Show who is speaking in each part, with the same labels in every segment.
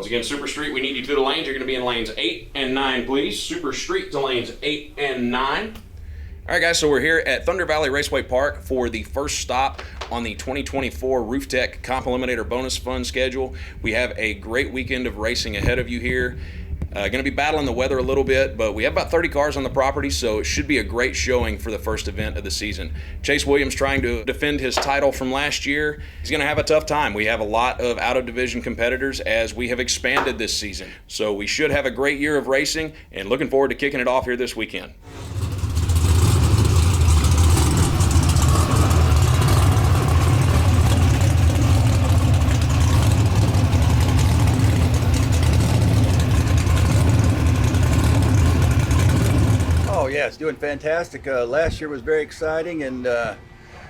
Speaker 1: Once again, Super Street, we need you to the lanes. You're going to be in lanes 8 and 9, please. Super Street to lanes 8 and 9. All right, guys, so we're here at Thunder Valley Raceway Park for the first stop on the 2024 Rooftec Comp Eliminator Bonus Fund schedule. We have a great weekend of racing ahead of you here. Going to be battling the weather a little bit, but we have about 30 cars on the property, so it should be a great showing for the first event of the season. Chase Williams trying to defend his title from last year. He's going to have a tough time. We have a lot of out-of-division competitors as we have expanded this season. So we should have a great year of racing, and looking forward to kicking it off here this weekend.
Speaker 2: Yeah, it's doing fantastic. Last year was very exciting, and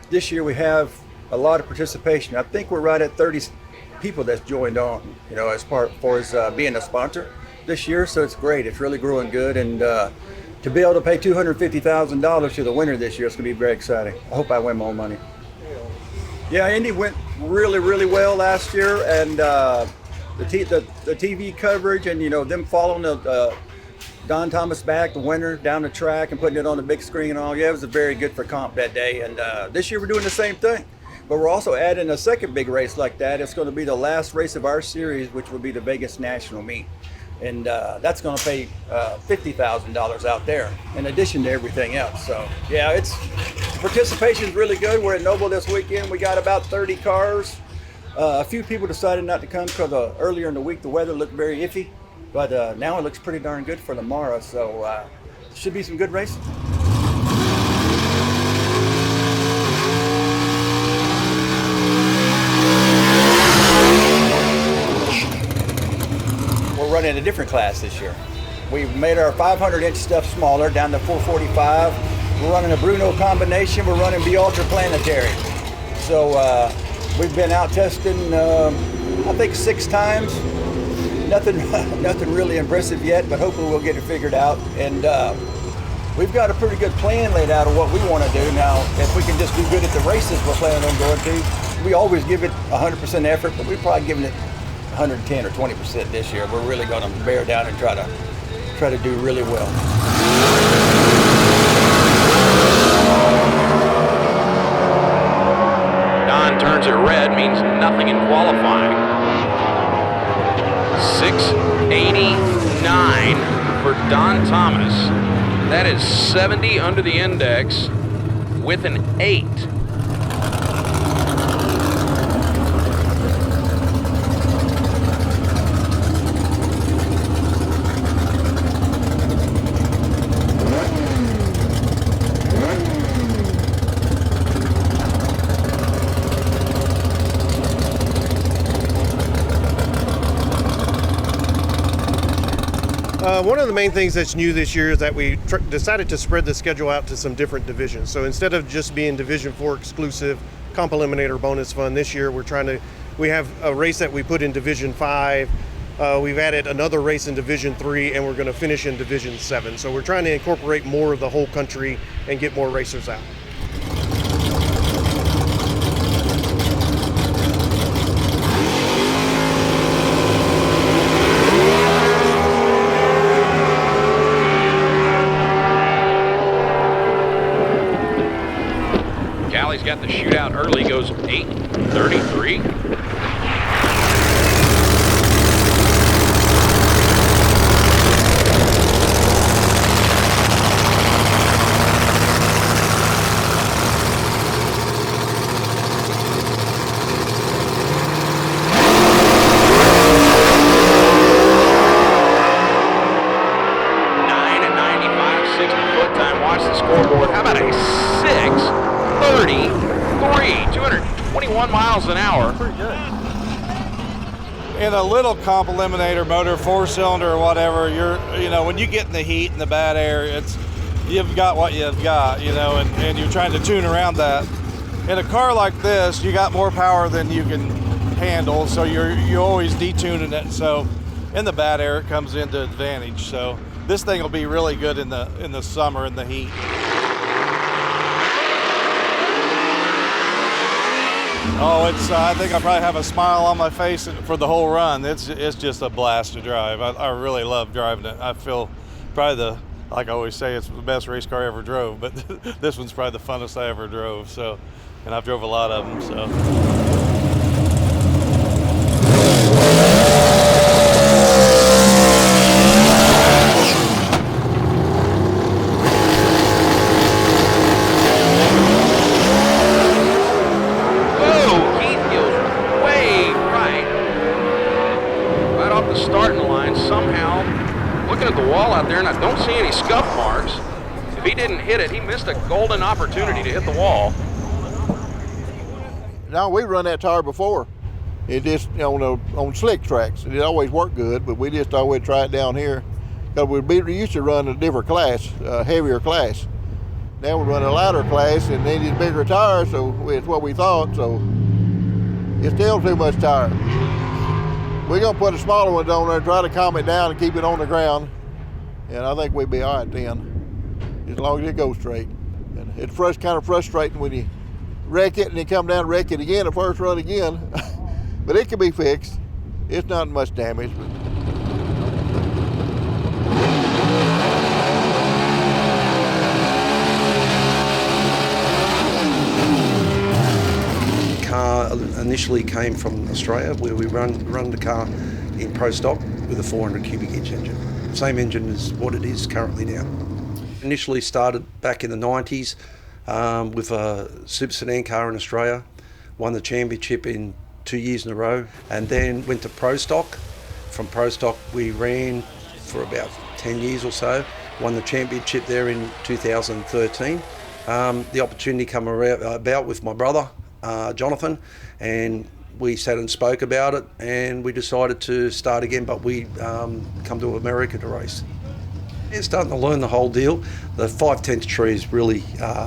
Speaker 2: this year we have a lot of participation. I think we're right at 30 people that's joined on, as far as being a sponsor this year. So it's great. It's really growing good, and to be able to pay $250,000 to the winner this year, it's going to be very exciting. I hope I win more money. Yeah, Indy went really, really well last year, and the TV coverage and them following the Don Thomas back, the winner, down the track and putting it on the big screen and all. Yeah, it was very good for comp that day. And this year we're doing the same thing. But we're also adding a second big race like that. It's going to be the last race of our series, which will be the Vegas National Meet. And that's going to pay $50,000 out there in addition to everything else. So, yeah, participation is really good. We're at Noble this weekend. We got about 30 cars. A few people decided not to come because earlier in the week the weather looked very iffy. But now it looks pretty darn good for tomorrow, so should be some good racing. We're running a different class this year. We've made our 500-inch stuff smaller, down to 445. We're running a Bruno combination. We're running the Ultra Planetary. So we've been out testing, I think 6 times. Nothing really impressive yet, but hopefully we'll get it figured out. And we've got a pretty good plan laid out of what we want to do. Now, if we can just do good at the races we're planning on going to, we always give it 100% effort, but we're probably giving it 110 or 20% this year. We're really going to bear down and try to do really well.
Speaker 1: Don turns it red, means nothing in qualifying. 689 for Don Thomas. That is 70 under the index with an 8.
Speaker 3: One of the main things that's new this year is that we decided to spread the schedule out to some different divisions. So instead of just being Division 4 exclusive Comp Eliminator Bonus Fund, this year we have a race that we put in Division 5. We've added another race in Division 3, and we're going to finish in Division 7. So we're trying to incorporate more of the whole country and get more racers out.
Speaker 1: He's got the shootout early, goes 8:33. Watch the scoreboard. How about a 6:33, 221 miles an hour.
Speaker 2: Pretty good.
Speaker 4: In a little comp eliminator motor, 4-cylinder or whatever, when you get in the heat and the bad air, you've got what you've got, and you're trying to tune around that. In a car like this, you got more power than you can handle, so you're always detuning it. So in the bad air, it comes into advantage. So this thing will be really good in the summer in the heat. Oh, I think I probably have a smile on my face for the whole run. It's just a blast to drive. I really love driving it. I feel probably like I always say, it's the best race car I ever drove, but this one's probably the funnest I ever drove. So, and I've drove a lot of them, so.
Speaker 1: Starting line somehow, looking at the wall out there, and I don't see any scuff marks. If he didn't hit it, he missed a golden opportunity to hit the wall.
Speaker 5: No, we run that tire before. It just on slick tracks. It always worked good, but we just thought we'd try it down here because we used to run a different class, heavier class. Now we run a lighter class and needed bigger tires, so it's what we thought. So it's still too much tire. We're gonna put a smaller one on there, try to calm it down and keep it on the ground, and I think we'll be all right then, as long as it goes straight. And it's kind of frustrating when you wreck it and then come down and wreck it again, the first run again, but it can be fixed. It's not much damage.
Speaker 6: Car initially came from Australia, where we run the car in pro stock with a 400 cubic inch engine. Same engine as what it is currently now. Initially started back in the 90s with a super sedan car in Australia, won the championship in 2 years in a row, and then went to pro stock. From pro stock we ran for about 10 years or so, won the championship there in 2013. The opportunity came about with my brother, Jonathan, and we sat and spoke about it, and we decided to start again, but we come to America to race. It's starting to learn the whole deal. The 5/10 tree's really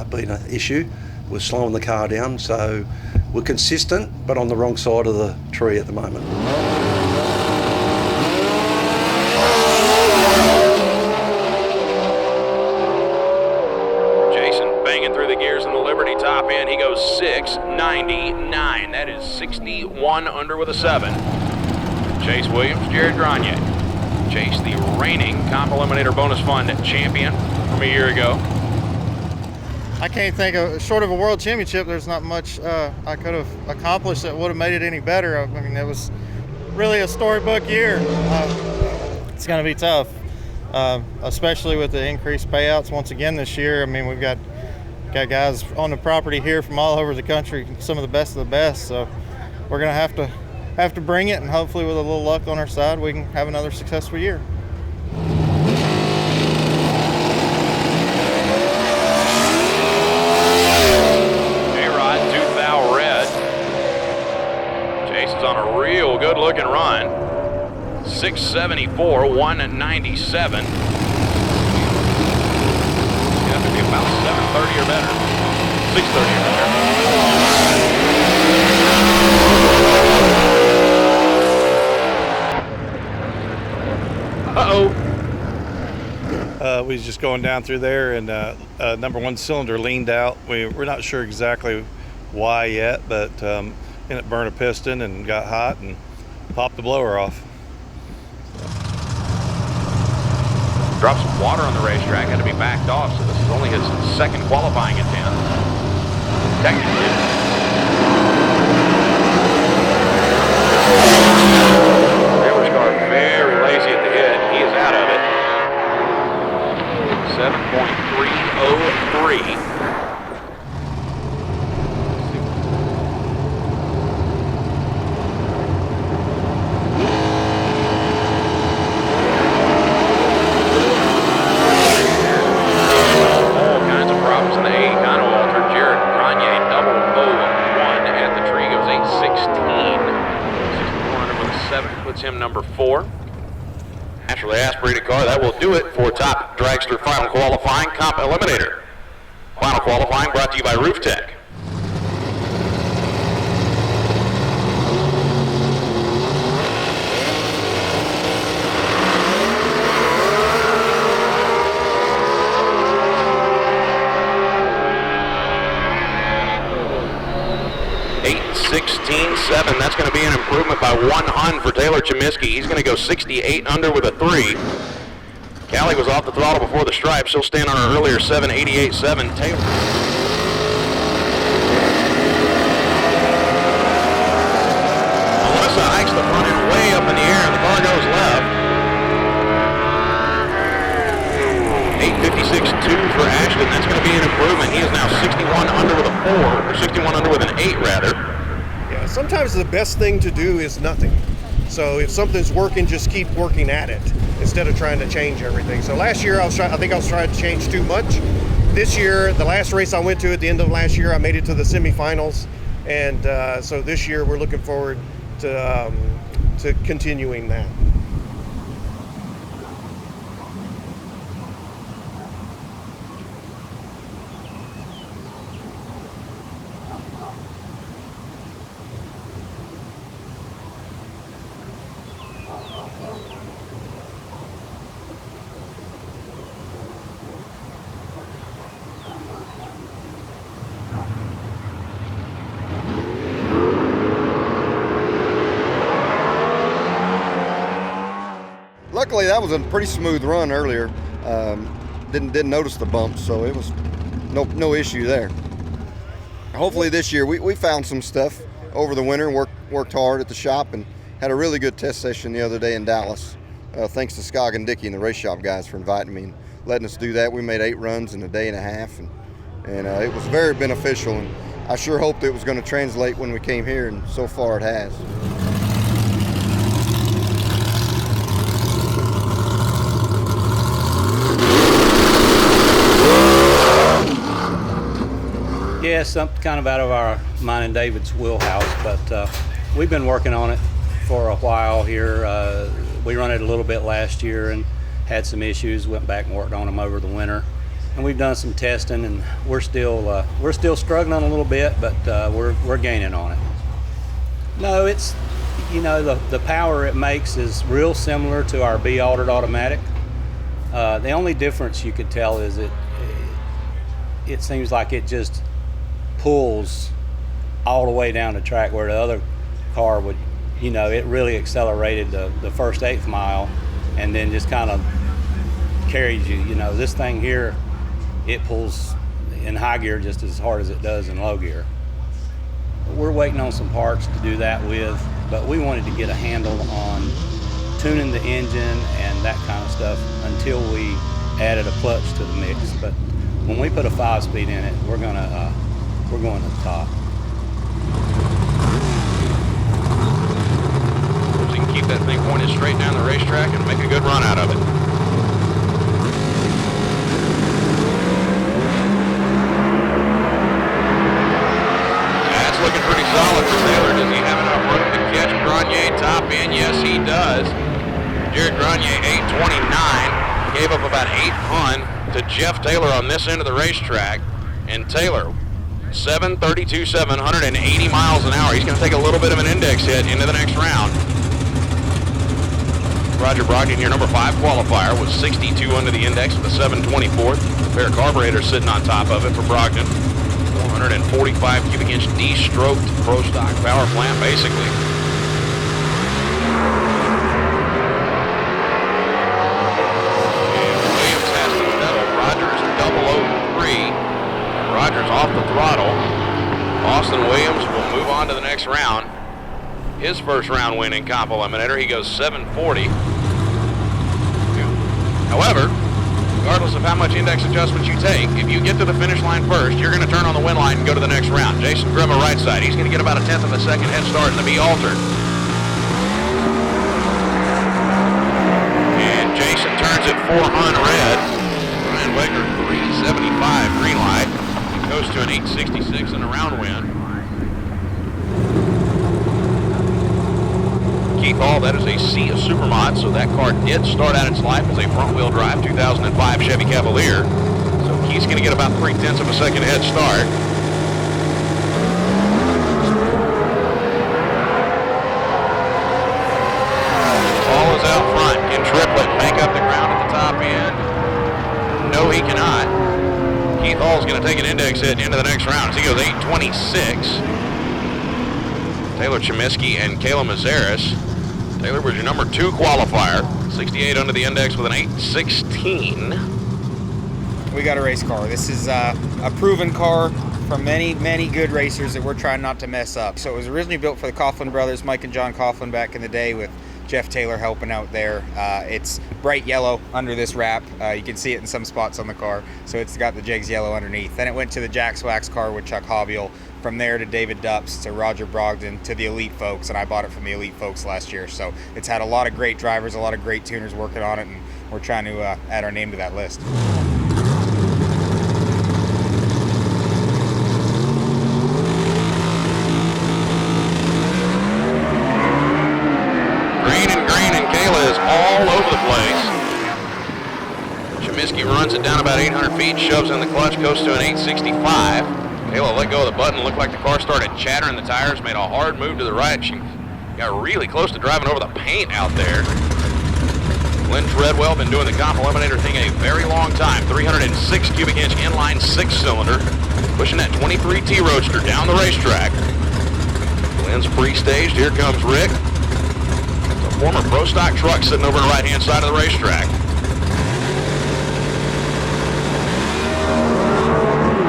Speaker 6: been an issue. We're slowing the car down, so we're consistent, but on the wrong side of the tree at the moment.
Speaker 1: Through the gears in the Liberty top end, he goes 6.99. That is 61 under with a 7. Chase Williams, Jared Grenier. Chase, the reigning Comp Eliminator Bonus Fund champion from a year ago.
Speaker 7: I can't think of, short of a world championship, there's not much I could have accomplished that would have made it any better. I mean, it was really a storybook year. It's going to be tough, especially with the increased payouts once again this year. I mean, we've got guys on the property here from all over the country, some of the best, so we're going to have to bring it, and hopefully with a little luck on our side we can have another successful year.
Speaker 1: J-Rod, tooth bow red. Chase is on a real good looking run. 674, 197. About 7:30 or better. 6:30 or better. Uh-oh.
Speaker 4: We was just going down through there, and number one cylinder leaned out. We're not sure exactly why yet, but and it burned a piston and got hot and popped the blower off.
Speaker 1: Dropped some water on the racetrack, had to be backed off, so this is only his second qualifying attempt. Technically. Taylor's car very lazy at the head. He is out of it. 7.303. Him number 4. Naturally aspirated car. That will do it for top dragster final qualifying Comp Eliminator. Final qualifying brought to you by Rooftec. 68.7. That's going to be an improvement by 1 hun for Taylor Chemiskey. He's going to go 68 under with a 3. Callie was off the throttle before the stripe. She'll stand on her earlier 7.88.7. Taylor. Melissa hikes the front end way up in the air, and the car goes left. 8.56.2 for Ashton. That's going to be an improvement. He is now 61 under with a 4, or 61 under with an 8, rather.
Speaker 3: Yeah, sometimes the best thing to do is nothing. So if something's working, just keep working at it instead of trying to change everything. So last year, I think I was trying to change too much. This year, the last race I went to at the end of last year, I made it to the semifinals. And so this year, we're looking forward to continuing that.
Speaker 8: Luckily, that was a pretty smooth run earlier. Didn't notice the bumps, so it was no issue there. Hopefully this year, we found some stuff over the winter, worked hard at the shop, and had a really good test session the other day in Dallas. Thanks to Skog and Dickey and the race shop guys for inviting me and letting us do that. We made 8 runs in a day and a half, and it was very beneficial. And I sure hoped it was going to translate when we came here, and so far it has.
Speaker 9: Yeah, something kind of out of mine and David's wheelhouse, but we've been working on it for a while here. We run it a little bit last year and had some issues. Went back and worked on them over the winter, and we've done some testing, and we're still struggling a little bit, but we're gaining on it. No, it's the power it makes is real similar to our B altered automatic. The only difference you could tell is it seems like it just pulls all the way down the track, where the other car would, it really accelerated the first 1/8 mile and then just kind of carries you. This thing here, it pulls in high gear just as hard as it does in low gear. We're waiting on some parts to do that with, but we wanted to get a handle on tuning the engine and that kind of stuff until we added a clutch to the mix. But when we put a 5-speed in it, we're going to the top.
Speaker 1: So you can keep that thing pointed straight down the racetrack and make a good run out of it. That's looking pretty solid for Taylor. Does he have enough room to catch Grenier top in? Yes, he does. Jared Grenier, 8:29, gave up about 8 hun to Jeff Taylor on this end of the racetrack, and Taylor 732.7, 180 miles an hour. He's going to take a little bit of an index hit into the next round. Roger Brogdon, your number 5 qualifier, was 62 under the index with a 724. The pair of carburetors sitting on top of it for Brogdon. 445 cubic inch D-stroked pro stock power plant, basically. And Williams has the pedal. Rogers 003. Rogers off the throttle. Austin Williams will move on to the next round. His first round win in Comp Eliminator. He goes 740. However, regardless of how much index adjustments you take, if you get to the finish line first, you're going to turn on the win line and go to the next round. Jason Grimma right side. He's going to get about a 1/10 of a second head start in the B altered. And Jason turns it 4 hun red. Ryan Wegner 375 green light. Goes to an 866 and a round win. Keith Hall, that is a C of Supermod, so that car did start out its life as a front-wheel drive 2005 Chevy Cavalier. So Keith's going to get about 3/10 of a second head start. Hall is out front. Can Triplett make up the ground at the top end? No, he cannot. Keith Hall's going to take an index hit into the next round as he goes 8:26. Taylor Chemiskey and Kayla Mazaris. Taylor was your number 2 qualifier. 68 under the index with an 8:16.
Speaker 10: We got a race car. This is a proven car from many good racers that we're trying not to mess up. So it was originally built for the Coughlin brothers, Mike and John Coughlin, back in the day, with Jeff Taylor helping out there. It's bright yellow under this wrap. You can see it in some spots on the car. So it's got the Jegs yellow underneath. Then it went to the Jack Swax car with Chuck Hobbiel. From there to David Dupps, to Roger Brogdon, to the Elite folks, and I bought it from the Elite folks last year. So it's had a lot of great drivers, a lot of great tuners working on it, and we're trying to add our name to that list.
Speaker 1: Green, and Kayla is all over the place. Chemiskey runs it down about 800 feet, shoves in the clutch, goes to an 865. Kayla let go of the button, looked like the car started chattering the tires, made a hard move to the right. She got really close to driving over the paint out there. Lynn Treadwell been doing the comp eliminator thing a very long time. 306 cubic inch inline 6-cylinder, pushing that 23T Roadster down the racetrack. Lynn's pre-staged. Here comes Rick. It's a former Pro Stock truck sitting over on the right-hand side of the racetrack.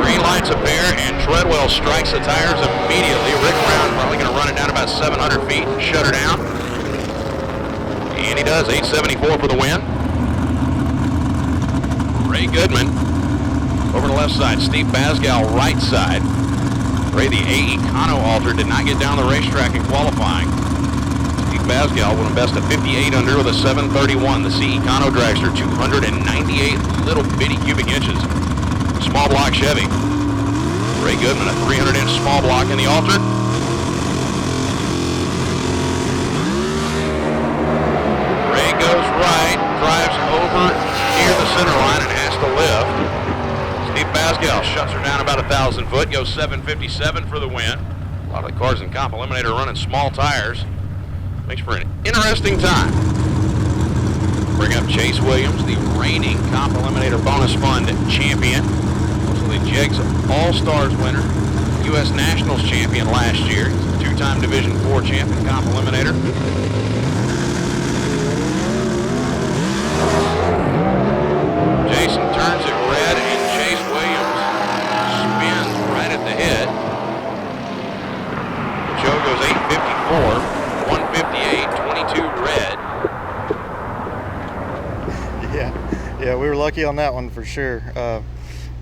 Speaker 1: Green lights appear, and Treadwell strikes the tires immediately. Rick Brown probably going to run it down about 700 feet and shut her down. And he does, 874 for the win. Ray Goodman over the left side. Steve Basgal right side. Ray, the A Econo Alter, did not get down the racetrack in qualifying. Steve Basgal won a best of 58 under with a 731. The C Econo dragster, 298 little bitty cubic inches. Small block Chevy. Ray Goodman, a 300-inch small block in the Alter. Ray goes right, drives over near the center line and has to lift. Steve Basgal shuts her down about 1,000 foot, goes 757 for the win. A lot of the cars in Comp Eliminator running small tires. Makes for an interesting time. Bring up Chase Williams, the reigning Comp Eliminator Bonus Fund champion. Also the Jegs All-Stars winner, U.S. Nationals champion last year. Two-time Division IV champion, Comp Eliminator. Jason turns it red, and Chase Williams spins right at the head. Joe goes 854, 158, 22 red.
Speaker 7: Yeah, we were lucky on that one for sure.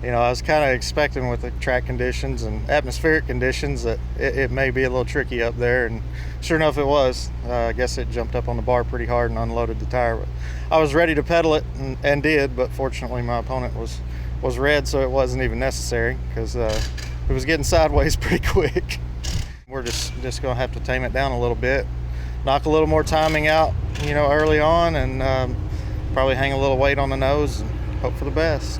Speaker 7: You know, I was kind of expecting with the track conditions and atmospheric conditions that it may be a little tricky up there, and sure enough it was. I guess it jumped up on the bar pretty hard and unloaded the tire. But I was ready to pedal it and did, but fortunately my opponent was red, so it wasn't even necessary because it was getting sideways pretty quick. We're just going to have to tame it down a little bit, knock a little more timing out, you know, early on, and probably hang a little weight on the nose and hope for the best.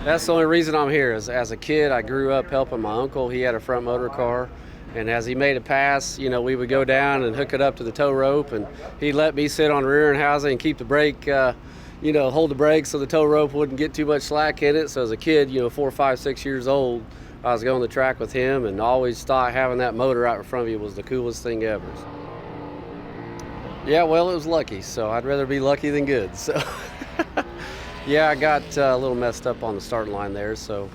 Speaker 11: That's the only reason I'm here. Is as a kid, I grew up helping my uncle. He had a front motor car, and as he made a pass, you know, we would go down and hook it up to the tow rope, and he'd let me sit on the rear end housing and keep the brake, you know, hold the brake so the tow rope wouldn't get too much slack in it. So as a kid, you know, 4, 5, 6 years old, I was going the track with him, and always thought having that motor out in front of you was the coolest thing ever. Yeah, well, it was lucky, so I'd rather be lucky than good. So. Yeah, I got a little messed up on the starting line there, so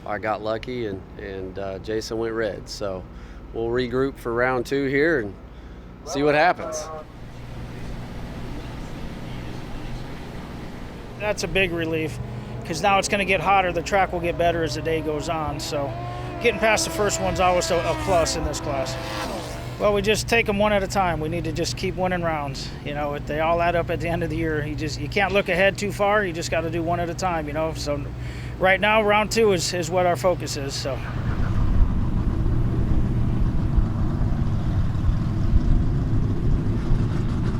Speaker 11: I got lucky, and Jason went red. So we'll regroup for round 2 here and see what happens.
Speaker 12: That's a big relief, because now it's going to get hotter. The track will get better as the day goes on. So getting past the first one's always a plus in this class. Well, we just take them one at a time. We need to just keep winning rounds. You know, they all add up at the end of the year. You can't look ahead too far. You just got to do one at a time, you know. So right now, round 2 is what our focus is. So.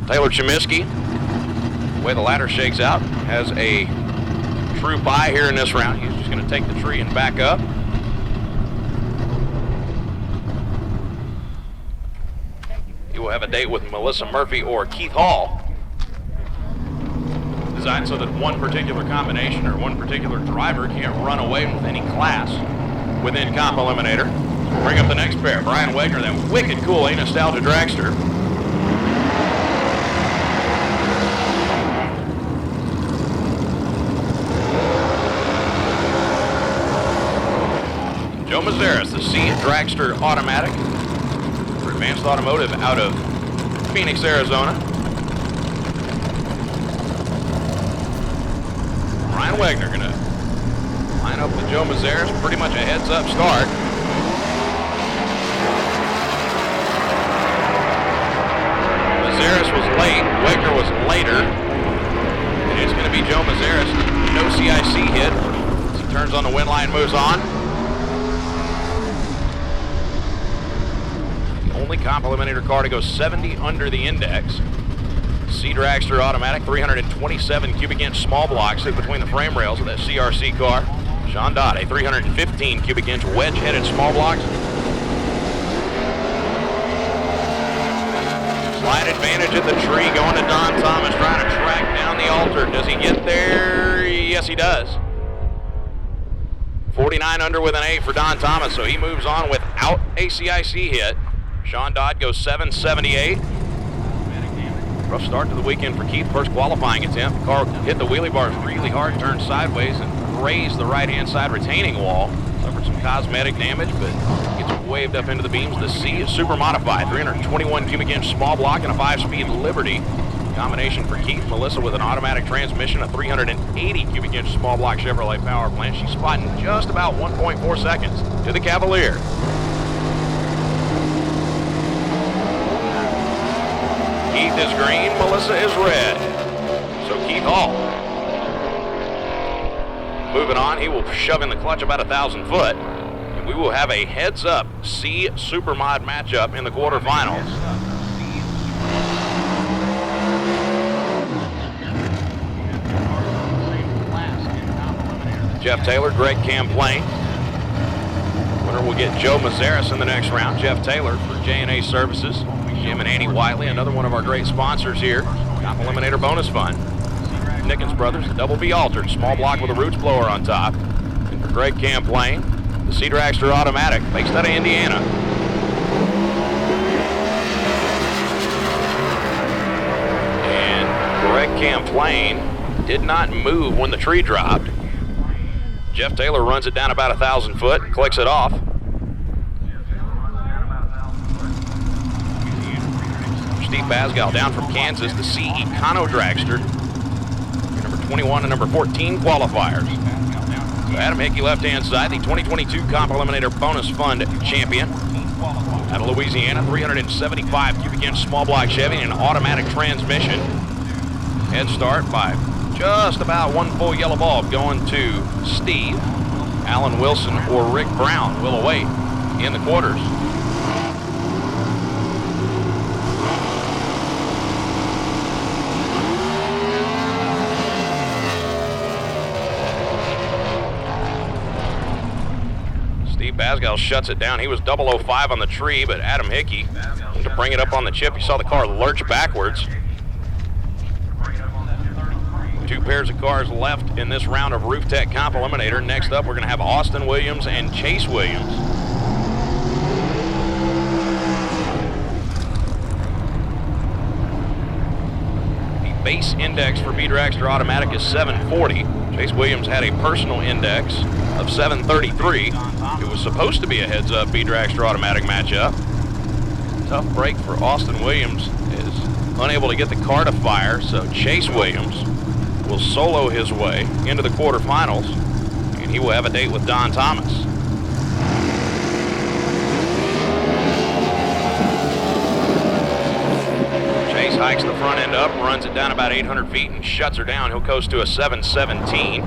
Speaker 1: Taylor Chemiskey, the way the ladder shakes out, has a true bye here in this round. He's just going to take the tree and back up. He will have a date with Melissa Murphy or Keith Hall. This inside so that one particular combination or one particular driver can't run away with any class within Comp Eliminator. Bring up the next pair. Brian Wegner, that wicked cool A-Nostalgia dragster. Joe Mazaris, the C Dragster Automatic for Advanced Automotive out of Phoenix, Arizona. Brian Wegner going to line up with Joe Mazaris, pretty much a heads-up start. Mazaris was late, Wegner was later, and it's going to be Joe Mazaris, no CIC hit, as he turns on the win line, moves on. Only Comp Eliminator car to go 70 under the index. C Dragster Automatic, 327 cubic inch small blocks sit between the frame rails of that CRC car. Sean Dodd, a 315 cubic inch wedge headed small blocks. Slight advantage at the tree going to Don Thomas, trying to track down the altar. Does he get there? Yes, he does. 49 under with an 8 for Don Thomas, so he moves on without a CIC hit. Sean Dodd goes 778. Rough start to the weekend for Keith. First qualifying attempt. The car hit the wheelie bars really hard, turned sideways, and grazed the right-hand side retaining wall. Suffered some cosmetic damage, but gets waved up into the beams. The C is super modified. 321 cubic inch small block and a 5-speed Liberty. Combination for Keith. Melissa with an automatic transmission, a 380 cubic inch small block Chevrolet power plant. She's spotting just about 1.4 seconds to the Cavalier. Keith is green, Melissa is red. So Keith Hall. Moving on, he will shove in the clutch about 1,000 foot. And we will have a heads-up C Supermod matchup in the quarterfinals. Jeff Taylor, Greg Camplain. Winner will get Joe Mazaris in the next round. Jeff Taylor for J&A Services. Jim and Annie Whiteley, another one of our great sponsors here. Comp Eliminator Bonus Fund. Nickens Brothers, the Double B Altered, small block with a roots blower on top. And for Greg Camplain, the C Dragster Automatic, based out of Indiana. And Greg Camplain did not move when the tree dropped. Jeff Taylor runs it down about 1,000 foot and clicks it off. Steve Basgal down from Kansas, the C Econo Dragster. Number 21 and number 14 qualifiers. So Adam Hickey left-hand side, the 2022 Comp Eliminator Bonus Fund champion. Out of Louisiana, 375 cubic inch small block Chevy and an automatic transmission. Head start by just about one full yellow bulb going to Steve. Alan Wilson or Rick Brown will await in the quarters. Basgal shuts it down. He was 005 on the tree, but Adam Hickey to bring it up on the chip. You saw the car lurch backwards. Two pairs of cars left in this round of Rooftec Comp Eliminator. Next up, we're going to have Austin Williams and Chase Williams. The base index for B Dragster Automatic is 740. Chase Williams had a personal index of 733. It was supposed to be a heads-up B Dragster Automatic matchup. Tough break for Austin Williams, is unable to get the car to fire, so Chase Williams will solo his way into the quarterfinals, and he will have a date with Don Thomas. Chase hikes the front end up, runs it down about 800 feet and shuts her down. He'll coast to a 717.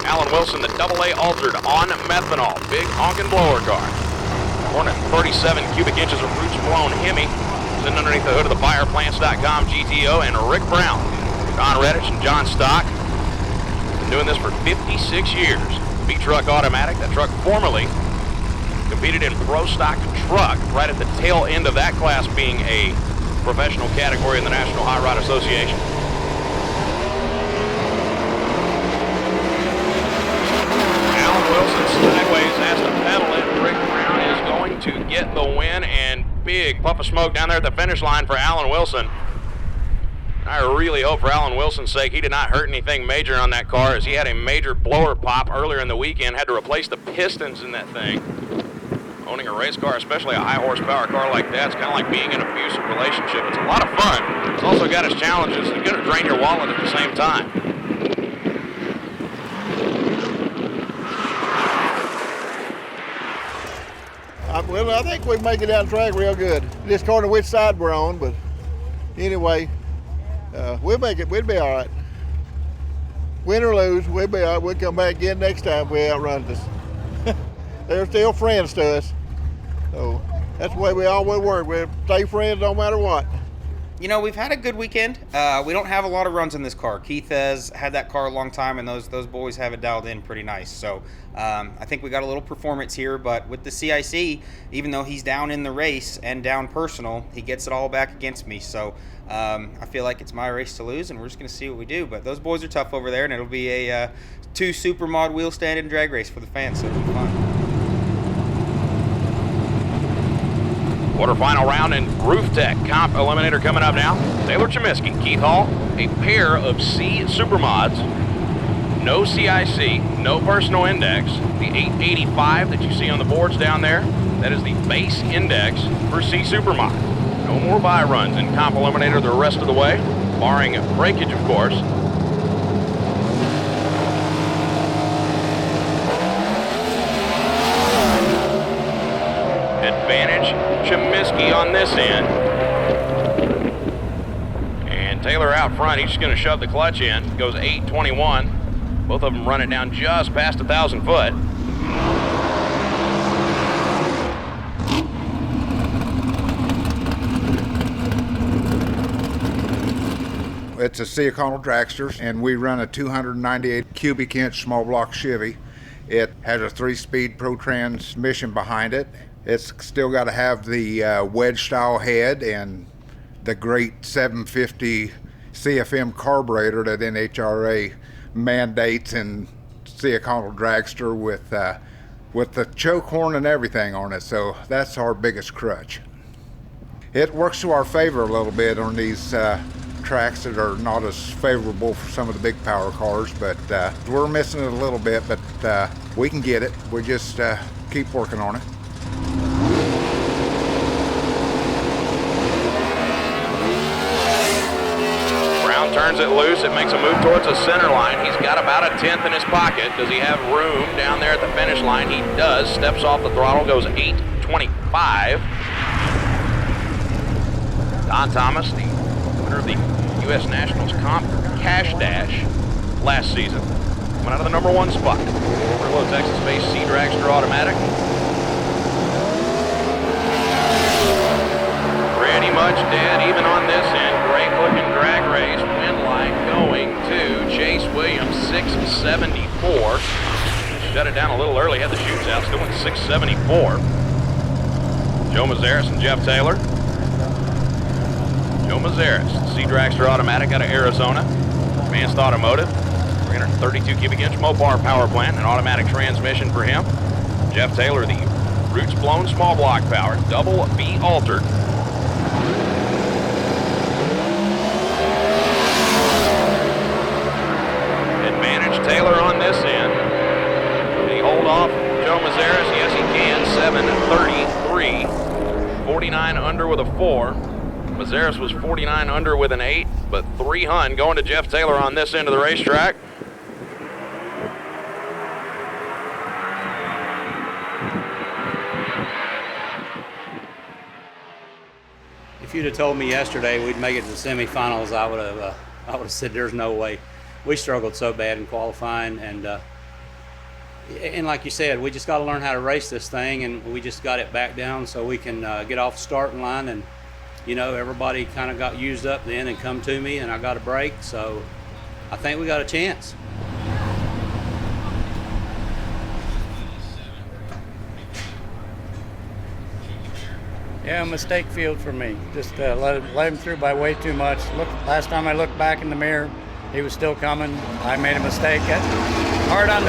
Speaker 1: Alan Wilson, the AA Altered on methanol, big honkin' blower car. 437 cubic inches of roots blown Hemi, sitting underneath the hood of the FirePlants.com GTO, and Rick Brown, John Redditch, and John Stock. Been doing this for 56 years. B-Truck Automatic, that truck formerly competed in Pro Stock Truck, right at the tail end of that class being a professional category in the National High Rod Association. Alan Wilson sideways has to pedal it. Rick Brown is going to get the win, and big puff of smoke down there at the finish line for Alan Wilson. I really hope for Alan Wilson's sake he did not hurt anything major on that car, as he had a major blower pop earlier in the weekend, had to replace the pistons in that thing. Owning a race car, especially a high horsepower car like that, it's kind of like being in an abusive relationship. It's a lot of fun. It's also got its challenges. It's going to drain your wallet at the same time.
Speaker 5: Well, I think we make it down the track real good. Just according to which side we're on, but anyway, we'll make it. We'll be all right. Win or lose, we'll be all right. We'll come back again next time if we outrun us. They're still friends to us. So that's the way we always work. We stay friends no matter what.
Speaker 10: You know, we've had a good weekend. We don't have a lot of runs in this car. Keith has had that car a long time, and those boys have it dialed in pretty nice. So I think we got a little performance here, but with the CIC, even though he's down in the race and down personal, he gets it all back against me. So I feel like it's my race to lose, and we're just going to see what we do. But those boys are tough over there, and it'll be a 2 Supermod wheel stand and drag race for the fans, so it'll be fun.
Speaker 1: Quarterfinal round in Rooftec Comp Eliminator coming up now. Taylor Chemiski, Keith Hall, a pair of C Supermods, no CIC, no personal index. The 885 that you see on the boards down there, that is the base index for C Supermod. No more buy runs in Comp Eliminator the rest of the way, barring breakage, of course. Advantage Chemiski on this end. And Taylor out front, he's just going to shove the clutch in. Goes 821. Both of them run it down just past 1,000 foot.
Speaker 13: It's a Sea Econo dragster, and we run a 298 cubic inch small block Chevy. It has a 3-speed Pro transmission behind it. It's still got to have the wedge style head and the great 750 CFM carburetor that NHRA mandates in Sea Econo dragster with the choke horn and everything on it. So that's our biggest crutch. It works to our favor a little bit on these tracks that are not as favorable for some of the big power cars, but we're missing it a little bit, but we can get it. We just keep working on it.
Speaker 1: Brown turns it loose. It makes a move towards the center line. He's got about a 10th in his pocket. Does he have room down there at the finish line? He does. Steps off the throttle, goes 825. Don Thomas, the winner of the U.S. Nationals Comp Cash Dash last season, coming out of the number 1 spot. Overload Texas-based C Dragster Automatic. Pretty much dead even on this end. Great looking drag race. Wind line going to Chase Williams, 674. Shut it down a little early, had the shoots out, still went 674. Joe Mazeris and Jeff Taylor. Joe Mazeris, C Dragster Automatic out of Arizona. Advanced Automotive, 332 cubic inch Mopar power plant, an automatic transmission for him. Jeff Taylor, the Roots Blown small block power, double B altered. Advantage Taylor on this end. Can he hold off Joe Mazeris? Yes, he can. 733. 49 under with a 4. Mazeris was 49 under with an 8, but 300 going to Jeff Taylor on this end of the racetrack.
Speaker 9: If you'd have told me yesterday we'd make it to the semifinals, I would have said there's no way. We struggled so bad in qualifying, and like you said, we just got to learn how to race this thing, and we just got it back down so we can get off the starting line and you know, everybody kind of got used up then and come to me, and I got a break. So I think we got a chance.
Speaker 14: Yeah, mistake field for me. Just let him through by way too much. Last time I looked back in the mirror, he was still coming. I made a mistake. Hard on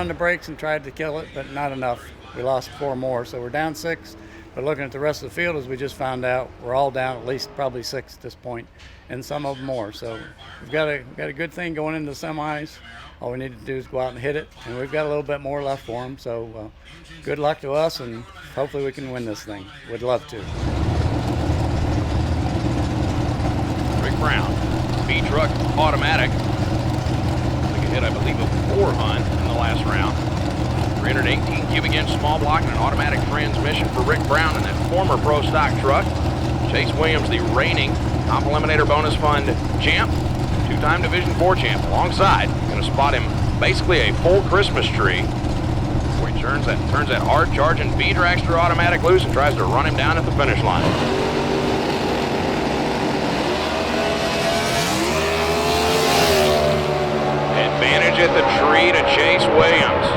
Speaker 14: the brakes and tried to kill it, but not enough. We lost 4 more, so we're down 6. But looking at the rest of the field, as we just found out, we're all down at least probably 6 at this point, and some of them more. So we've got a good thing going into the semis. All we need to do is go out and hit it, and we've got a little bit more left for them. So good luck to us, and hopefully we can win this thing. Would love to.
Speaker 1: Rick Brown, B-Truck automatic. Took a hit, I believe, of 4 Hunt in the last round. 318 cubic inch small block and an automatic transmission for Rick Brown in that former Pro Stock truck. Chase Williams, the reigning Comp Eliminator Bonus Fund champ, 2-time Division 4 champ, alongside. Going to spot him basically a full Christmas tree, where he turns that hard charging B-Dragster automatic loose and tries to run him down at the finish line. Advantage at the tree to Chase Williams.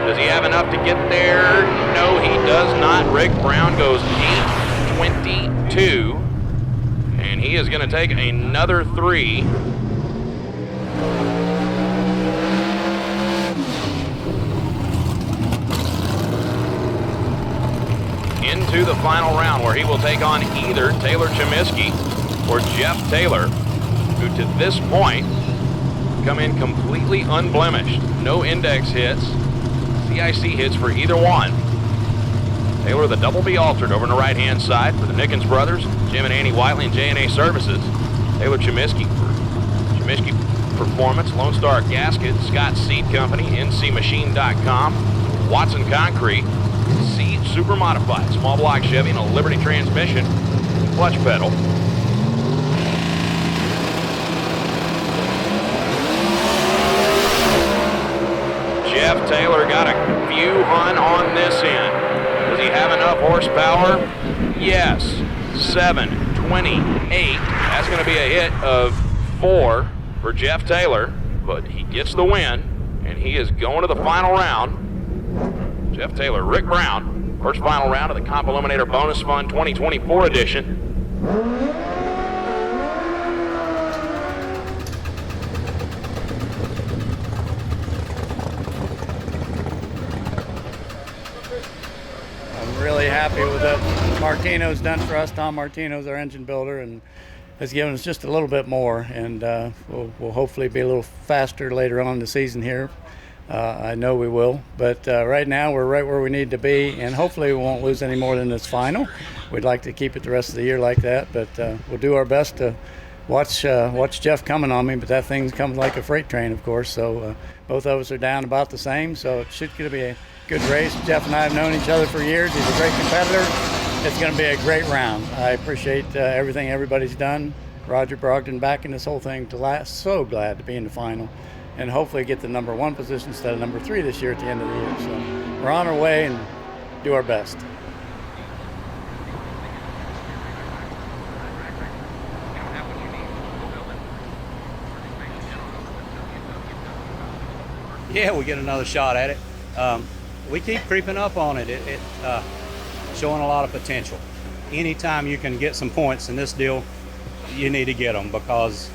Speaker 1: Does he have enough to get there? No, he does not. Rick Brown goes 8:22, and he is going to take another 3. Into the final round, where he will take on either Taylor Chemiskey or Jeff Taylor, who to this point come in completely unblemished. No index hits, CIC hits for either one. Taylor, the double B altered over on the right-hand side for the Nickens brothers, Jim and Annie Whiteley and J&A Services. Taylor Chemiskey for Chemiskey Performance, Lone Star Gasket, Scott Seed Company, NCMachine.com, Watson Concrete, C Super Modified, small block Chevy and a Liberty transmission, clutch pedal. Jeff Taylor got a few on this end. Does he have enough horsepower? Yes. 728. That's going to be a hit of 4 for Jeff Taylor, but he gets the win, and he is going to the final round. Jeff Taylor, Rick Brown, first final round of the Comp Eliminator Bonus Fund 2024 edition.
Speaker 14: Really happy with what Martino's done for us. Tom Martino's our engine builder and has given us just a little bit more, and we'll hopefully be a little faster later on in the season here. I know we will, but right now we're right where we need to be, and hopefully we won't lose any more than this final. We'd like to keep it the rest of the year like that, but we'll do our best to watch Jeff coming on me, but that thing comes like a freight train, of course, so both of us are down about the same, so it should be a good race. Jeff and I have known each other for years. He's a great competitor. It's going to be a great round. I appreciate everything everybody's done. Roger Brogdon backing this whole thing to last. So glad to be in the final and hopefully get the number 1 position instead of number 3 this year at the end of the year. So we're on our way and do our best.
Speaker 9: Yeah, we get another shot at it. We keep creeping up on it. It's showing a lot of potential. Anytime you can get some points in this deal, you need to get them, because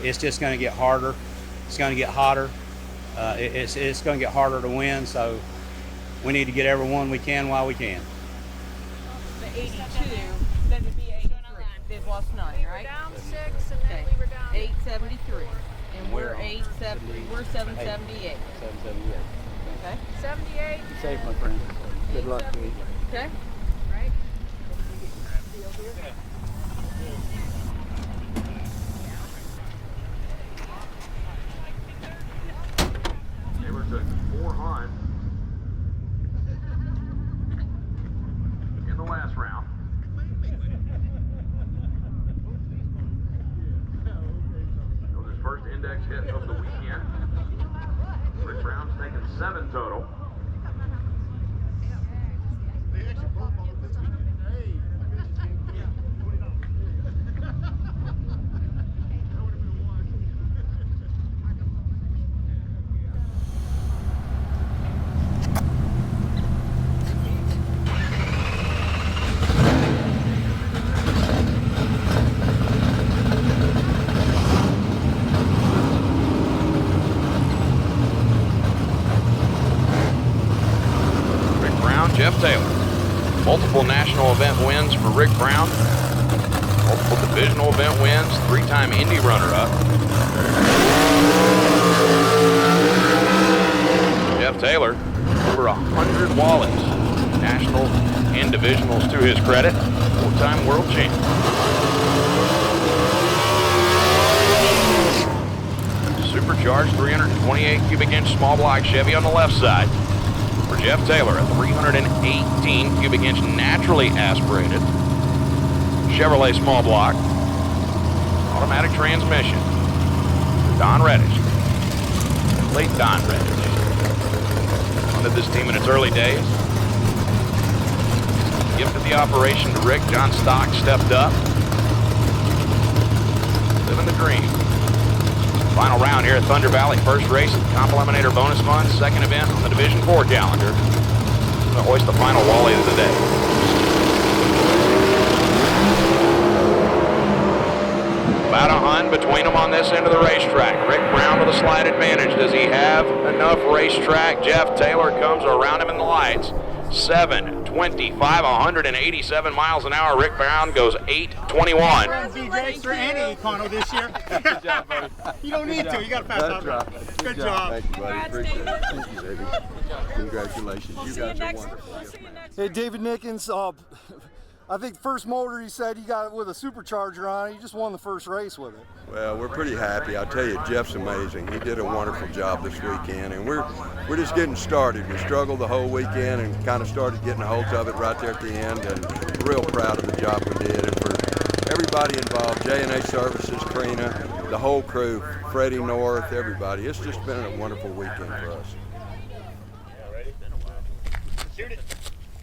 Speaker 9: it's just going to get harder. It's going to get hotter. It's going to get harder to win, so we need to get every one we can while we can.
Speaker 15: The 82, then it'd be 83. They've lost 9, right?
Speaker 16: We were down 6, and then we were down
Speaker 15: 873. And we're 778.
Speaker 9: 778.
Speaker 16: Okay. 78.
Speaker 14: Safe, my friend. Good luck to you.
Speaker 15: Okay.
Speaker 16: Right.
Speaker 1: Taylor took 4 Hunt in the last round. That was his first index hit of the weekend. Rick Brown's taken 7 total. Jeff Taylor. Multiple national event wins for Rick Brown. Multiple divisional event wins, 3-time Indy runner-up. Jeff Taylor, over 100 wallies, national and divisionals to his credit. 4-time world champion. Supercharged 328 cubic inch small block Chevy on the left side. For Jeff Taylor, a 318 cubic inch naturally aspirated Chevrolet small block, automatic transmission. Don Reddish, late Don Reddish, funded this team in its early days. Gifted the operation to Rick. John Stock stepped up. Living the dream. Final round here at Thunder Valley. First race at the Comp Eliminator Bonus Fund. Second event on the Division 4 calendar. Going to hoist the final wally of the day. About a hun between them on this end of the racetrack. Rick Brown with a slight advantage. Does he have enough racetrack? Jeff Taylor comes around him in the lights. 7:25, 187 miles an hour. Rick Brown goes 8:21.
Speaker 17: BJ for any Econo this year. Good job, buddy. You don't need to. You got to pass out. Right. Good job.
Speaker 18: Thank you, buddy. Appreciate it. Thank you, baby. Congratulations. You guys are wonderful.
Speaker 17: Hey, David Nickens. I think first motor you said you got it with a supercharger on it. You just won the first race with it.
Speaker 18: Well, we're pretty happy. I tell you, Jeff's amazing. He did a wonderful job this weekend, and we're just getting started. We struggled the whole weekend and kind of started getting a hold of it right there at the end, and real proud of the job we did. And for everybody involved, J&A Services, Karina, the whole crew, Freddie North, everybody. It's just been a wonderful weekend for us.
Speaker 19: Shoot it.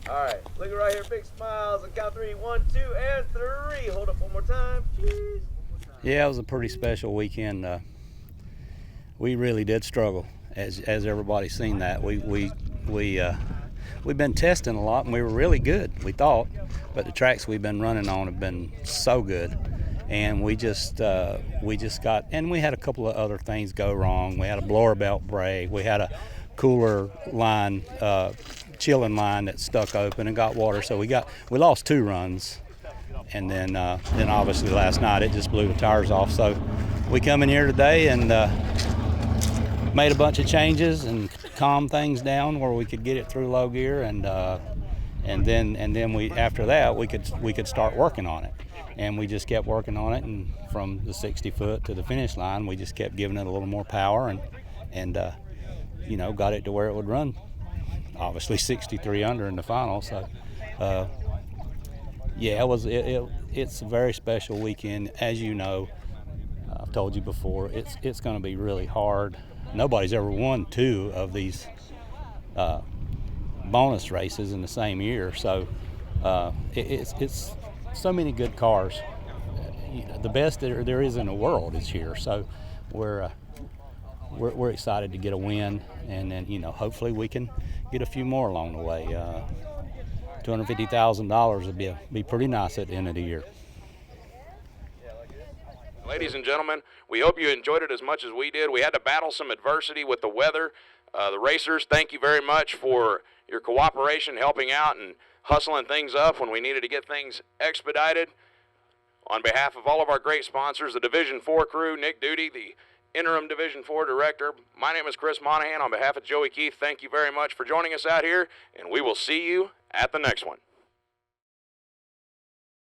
Speaker 19: All right, look right here, big smiles. On count 3, 1, 2, and 3. Hold up one more time. Cheese.
Speaker 9: Yeah, it was a pretty special weekend. We really did struggle, as everybody's seen that. We've been testing a lot, and we were really good, we thought, but the tracks we've been running on have been so good, and we just got, and we had a couple of other things go wrong. We had a blower belt break. We had a cooler line, chilling line that stuck open and got water, so we lost 2 runs. And then obviously last night it just blew the tires off. So we come in here today and made a bunch of changes and calmed things down where we could get it through low gear, and then we, after that, we could start working on it. And we just kept working on it, and from the 60 foot to the finish line, we just kept giving it a little more power and got it to where it would run. Obviously 63 under in the final. So. Yeah, it's a very special weekend. As you know, I've told you before, it's going to be really hard. Nobody's ever won 2 of these bonus races in the same year, so it's so many good cars. The best there is in the world is here, so we're excited to get a win, and then hopefully we can get a few more along the way. $250,000 would be pretty nice at the end of the year.
Speaker 1: Ladies and gentlemen, we hope you enjoyed it as much as we did. We had to battle some adversity with the weather. The racers, thank you very much for your cooperation, helping out and hustling things up when we needed to get things expedited. On behalf of all of our great sponsors, the Division 4 crew, Nick Duty, the Interim Division 4 Director, my name is Chris Monahan. On behalf of Joey Keith, thank you very much for joining us out here, and we will see you at the next one.